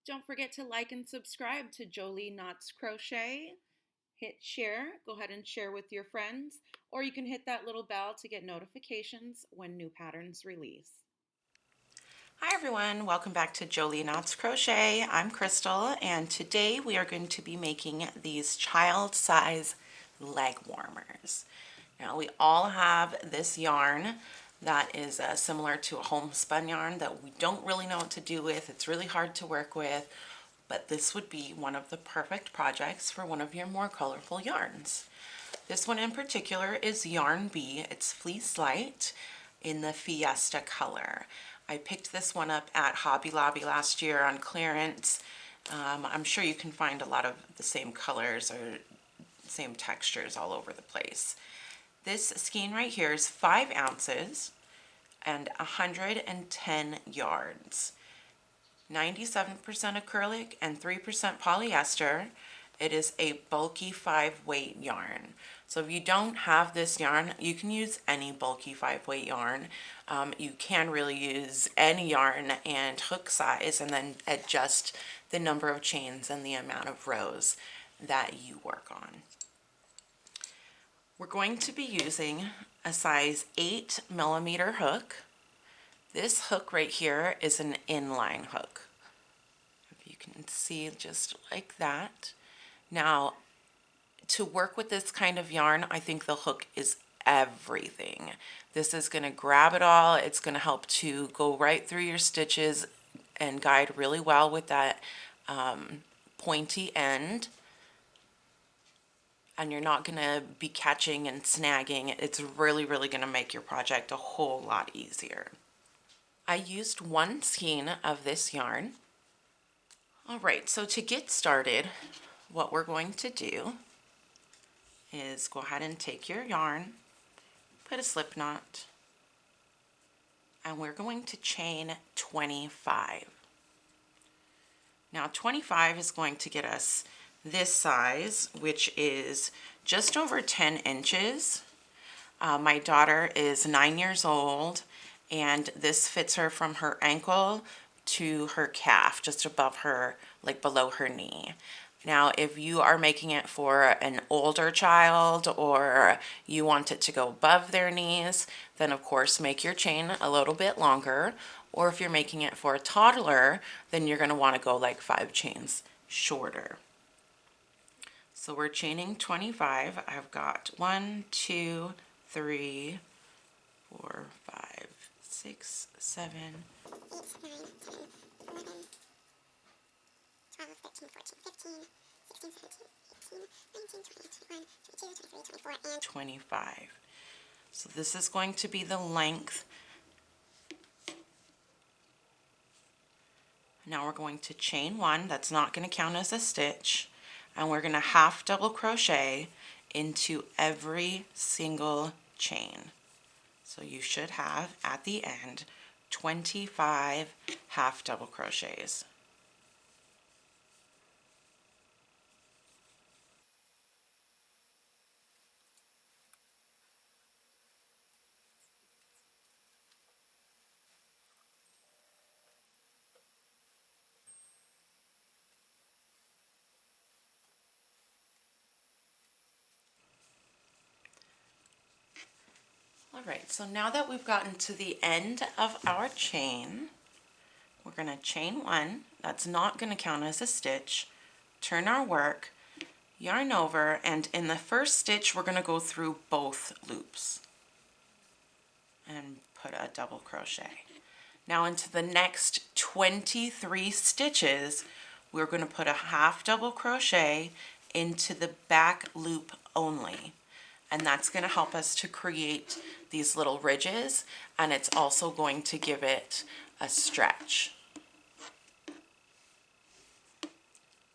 Don't forget to like and subscribe to Jolie Knots Crochet. Hit share, go ahead and share with your friends, or you can hit that little bell to get notifications when new patterns release. Hi everyone, welcome back to Jolie Knots Crochet. I'm Crystal and today we are going to be making these child size leg warmers. Now we all have this yarn that is similar to a homespun yarn that we don't really know what to do with. It's really hard to work with, but this would be one of the perfect projects for one of your more colorful yarns. This one in particular is Yarn Bee. It's Fleece Light in the Fiesta color. I picked this one up at Hobby Lobby last year on clearance. I'm sure you can find a lot of the same colors or same textures all over the place. This skein right here is 5 ounces and 110 yards. 97% acrylic and 3% polyester. It is a bulky 5-weight yarn. So if you don't have this yarn, you can use any bulky 5-weight yarn. You can really use any yarn and hook size and then adjust the number of chains and the amount of rows that you work on. We're going to be using a size 8mm hook. This hook right here is an inline hook. If you can see, just like that. Now, to work with this kind of yarn, I think the hook is everything. This is going to grab it all. It's going to help to go right through your stitches and guide really well with that pointy end. And you're not going to be catching and snagging. It's really going to make your project a whole lot easier. I used 1 skein of this yarn. Alright, so to get started, what we're going to do is go ahead and take your yarn, put a slip knot, and we're going to chain 25. Now 25 is going to get us this size, which is just over 10 inches. My daughter is 9 years old, and this fits her from her ankle to her calf, just above her, like below her knee. Now, if you are making it for an older child or you want it to go above their knees, then of course make your chain a little bit longer. Or if you're making it for a toddler, then you're going to want to go like 5 chains shorter. So we're chaining 25. I've got 1, 2, 3, 4, 5, 6, 7, 8, 9, 10, 11, 12, 13, 14, 15, 16, 17, 18, 19, 20, 21, 22, 23, 24, and 25. So this is going to be the length. Now we're going to chain 1. That's not going to count as a stitch. And we're going to half double crochet into every single chain. So you should have at the end 25 half double crochets. Alright, so now that we've gotten to the end of our chain, we're going to chain 1. That's not going to count as a stitch. Turn our work, yarn over, and in the first stitch we're going to go through both loops and put a double crochet. Now into the next 23 stitches, we're going to put a half double crochet into the back loop only. And that's going to help us to create these little ridges, and it's also going to give it a stretch.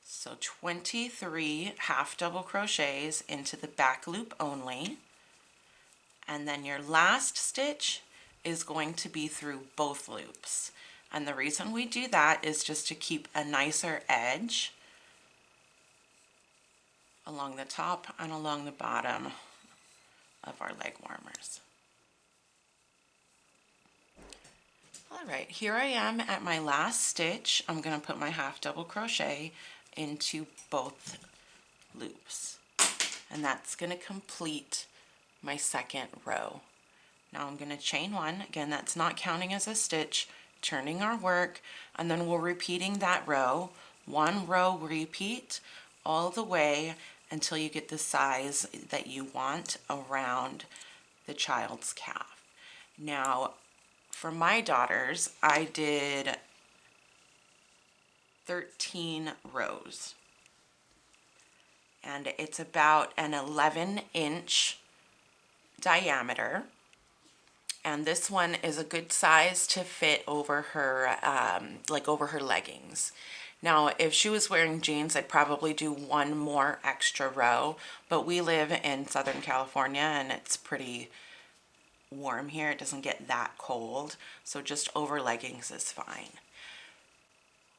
So 23 half double crochets into the back loop only, and then your last stitch is going to be through both loops. And the reason we do that is just to keep a nicer edge along the top and along the bottom of our leg warmers. Alright, here I am at my last stitch. I'm going to put my half double crochet into both loops, and that's going to complete my second row. Now I'm going to chain one. Again, that's not counting as a stitch, turning our work, and then we're repeating that row. One row repeat all the way until you get the size that you want around the child's calf. Now, for my daughters, I did 13 rows, and it's about an 11-inch diameter, and this one is a good size to fit over her like over her leggings. Now if she was wearing jeans, I'd probably do one more extra row, but we live in Southern California and it's pretty warm here. It doesn't get that cold, so just over leggings is fine.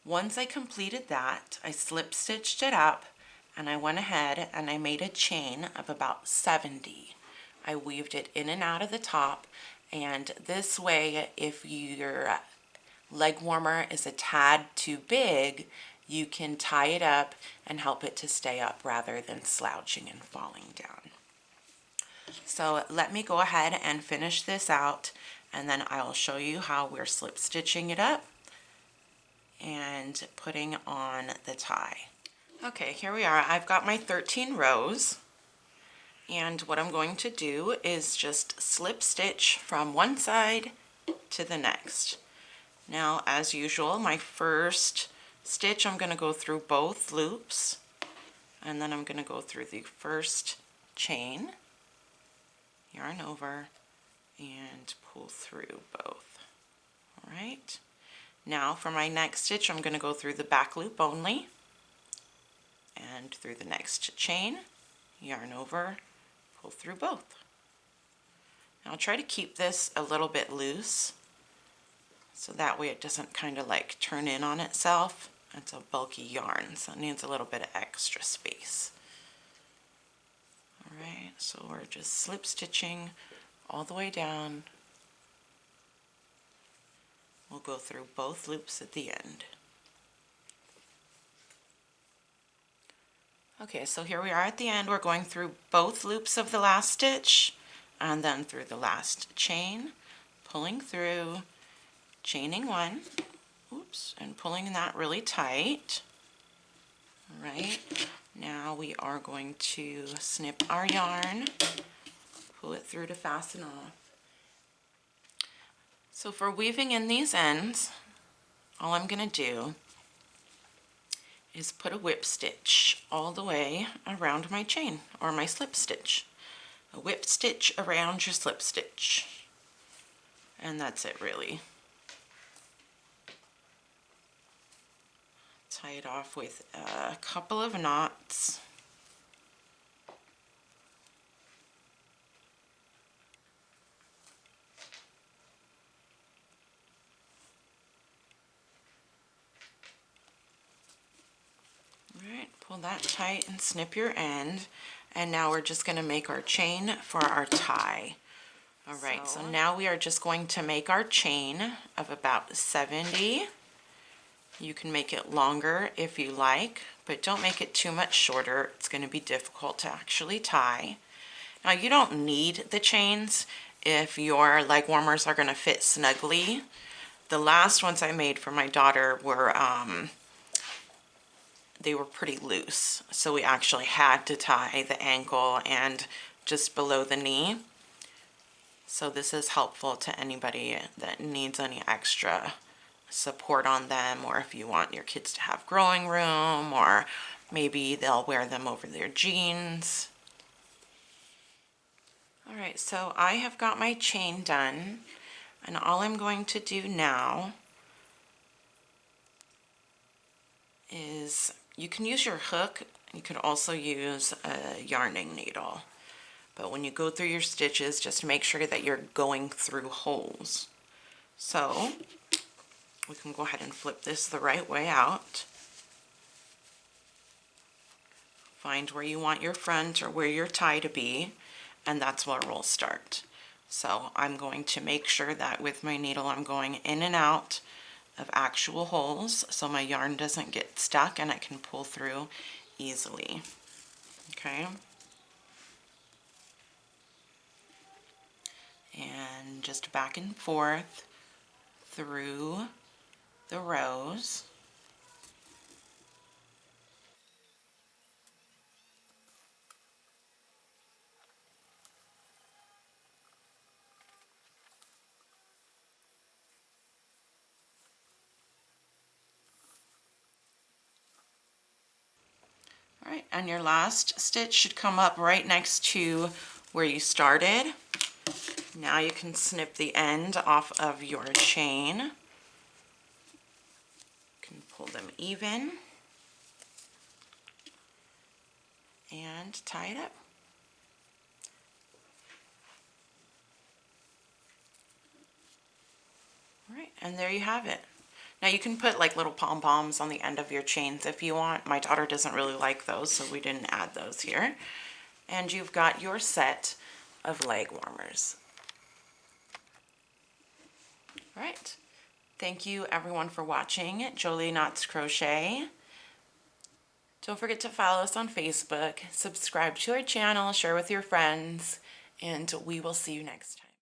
Once I completed that, I slip stitched it up, and I went ahead and I made a chain of about 70. I weaved it in and out of the top, and this way, if your leg warmer is a tad too big, you can tie it up and help it to stay up rather than slouching and falling down. So let me go ahead and finish this out, and then I'll show you how we're slip stitching it up and putting on the tie. Okay, here we are. I've got my 13 rows, and what I'm going to do is just slip stitch from one side to the next. Now, as usual, my first stitch, I'm going to go through both loops, and then I'm going to go through the first chain, yarn over, and pull through both. All right. Now for my next stitch, I'm going to go through the back loop only, and through the next chain, yarn over, pull through both. Now I'll try to keep this a little bit loose, so that way it doesn't kind of like turn in on itself. It's a bulky yarn, so it needs a little bit of extra space. Alright, so we're just slip stitching all the way down. We'll go through both loops at the end. Okay, so here we are at the end. We're going through both loops of the last stitch, and then through the last chain, pulling through, chaining one, oops, and pulling that really tight. All right, now we are going to snip our yarn, pull it through to fasten off. So for weaving in these ends, all I'm going to do is put a whip stitch all the way around my chain, or my slip stitch. A whip stitch around your slip stitch. And that's it really. Tie it off with a couple of knots. Alright, pull that tight and snip your end. And now we're just going to make our chain for our tie. Alright, so now we are just going to make our chain of about 70. You can make it longer if you like, but don't make it too much shorter. It's going to be difficult to actually tie. Now you don't need the chains if your leg warmers are going to fit snugly. The last ones I made for my daughter were they were pretty loose, so we actually had to tie the ankle and just below the knee. So this is helpful to anybody that needs any extra support on them, or if you want your kids to have growing room, or maybe they'll wear them over their jeans. Alright, so I have got my chain done, and all I'm going to do now is, you can use your hook, you could also use a yarning needle. But when you go through your stitches, just make sure that you're going through holes. So we can go ahead and flip this the right way out. Find where you want your front or where your tie to be, and that's where we'll start. So I'm going to make sure that with my needle I'm going in and out of actual holes so my yarn doesn't get stuck and I can pull through easily. Okay. And just back and forth through the rows. All right, and your last stitch should come up right next to where you started. Now you can snip the end off of your chain. You can pull them even and tie it up. All right, and there you have it. Now you can put like little pom-poms on the end of your chains if you want. My daughter doesn't really like those, so we didn't add those here. And you've got your set of leg warmers. All right. Thank you everyone for watching Jolie Knots Crochet. Don't forget to follow us on Facebook, subscribe to our channel, share with your friends, and we will see you next time.